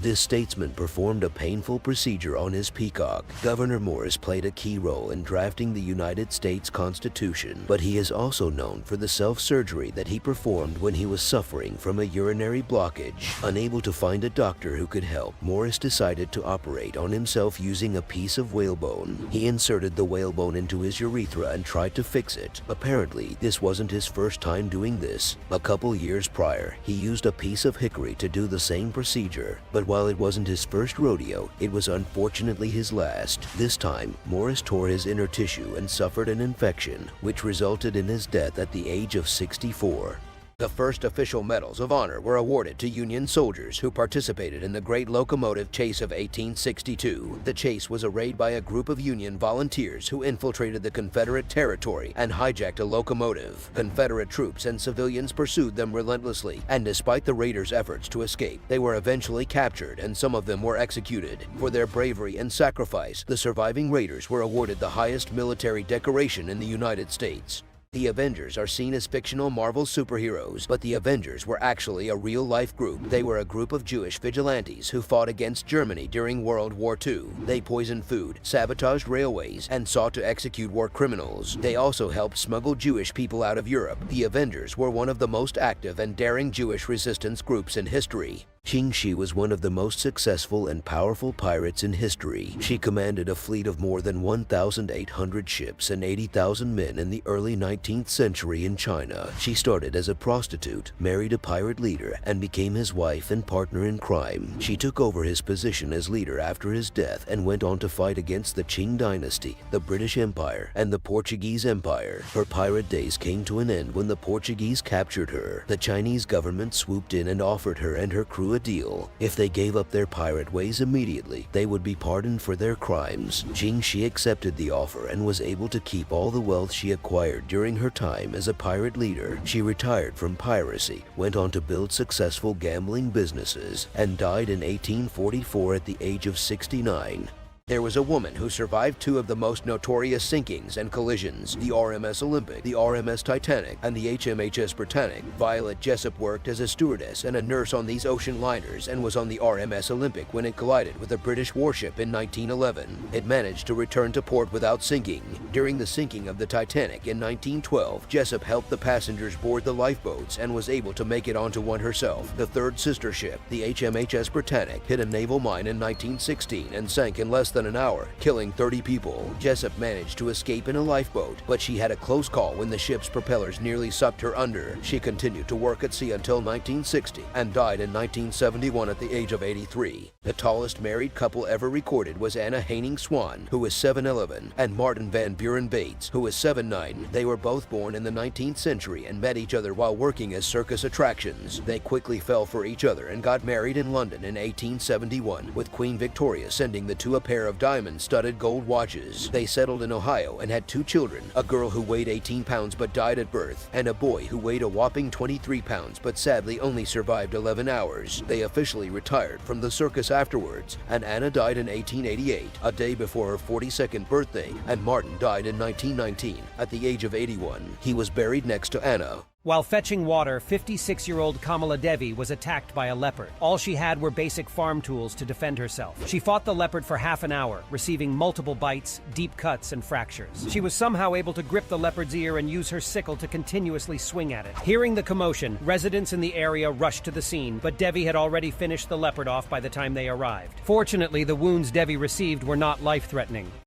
This statesman performed a painful procedure on his peacock. Governor Morris played a key role in drafting the United States Constitution, but he is also known for the self-surgery that he performed when he was suffering from a urinary blockage. Unable to find a doctor who could help, Morris decided to operate on himself using a piece of whalebone. He inserted the whalebone into his urethra and tried to fix it. Apparently, this wasn't his first time doing this. A couple years prior, he used a piece of hickory to do the same procedure, but while it wasn't his first rodeo, it was unfortunately his last. This time, Morris tore his inner tissue and suffered an infection, which resulted in his death at the age of 64. The first official medals of honor were awarded to Union soldiers who participated in the Great Locomotive Chase of 1862. The chase was arrayed by a group of Union volunteers who infiltrated the Confederate territory and hijacked a locomotive. Confederate troops and civilians pursued them relentlessly, and despite the raiders' efforts to escape, they were eventually captured and some of them were executed. For their bravery and sacrifice, the surviving raiders were awarded the highest military decoration in the United States. The Avengers are seen as fictional Marvel superheroes, but the Avengers were actually a real-life group. They were a group of Jewish vigilantes who fought against Germany during World War II. They poisoned food, sabotaged railways, and sought to execute war criminals. They also helped smuggle Jewish people out of Europe. The Avengers were one of the most active and daring Jewish resistance groups in history. Qing Shi was one of the most successful and powerful pirates in history. She commanded a fleet of more than 1,800 ships and 80,000 men in the early 19th century in China. She started as a prostitute, married a pirate leader, and became his wife and partner in crime. She took over his position as leader after his death and went on to fight against the Qing dynasty, the British Empire, and the Portuguese Empire. Her pirate days came to an end when the Portuguese captured her. The Chinese government swooped in and offered her and her crew a deal. If they gave up their pirate ways immediately, they would be pardoned for their crimes. Qing Shi accepted the offer and was able to keep all the wealth she acquired during her time as a pirate leader. She retired from piracy, went on to build successful gambling businesses, and died in 1844 at the age of 69. There was a woman who survived two of the most notorious sinkings and collisions, the RMS Olympic, the RMS Titanic, and the HMHS Britannic. Violet Jessup worked as a stewardess and a nurse on these ocean liners and was on the RMS Olympic when it collided with a British warship in 1911. It managed to return to port without sinking. During the sinking of the Titanic in 1912, Jessup helped the passengers board the lifeboats and was able to make it onto one herself. The third sister ship, the HMHS Britannic, hit a naval mine in 1916 and sank in less than an hour, killing 30 people. Jessup managed to escape in a lifeboat, but she had a close call when the ship's propellers nearly sucked her under. She continued to work at sea until 1960 and died in 1971 at the age of 83. The tallest married couple ever recorded was Anna Haining Swan, who was 7'11", and Martin Van Buren Bates, who was 7'9". They were both born in the 19th century and met each other while working as circus attractions. They quickly fell for each other and got married in London in 1871, with Queen Victoria sending the two a pair of diamond-studded gold watches. They settled in Ohio and had two children, a girl who weighed 18 pounds but died at birth, and a boy who weighed a whopping 23 pounds but sadly only survived 11 hours. They officially retired from the circus afterwards, and Anna died in 1888, a day before her 42nd birthday, and Martin died in 1919 at the age of 81. He was buried next to Anna. While fetching water, 56-year-old Kamala Devi was attacked by a leopard. All she had were basic farm tools to defend herself. She fought the leopard for half an hour, receiving multiple bites, deep cuts, and fractures. She was somehow able to grip the leopard's ear and use her sickle to continuously swing at it. Hearing the commotion, residents in the area rushed to the scene, but Devi had already finished the leopard off by the time they arrived. Fortunately, the wounds Devi received were not life-threatening.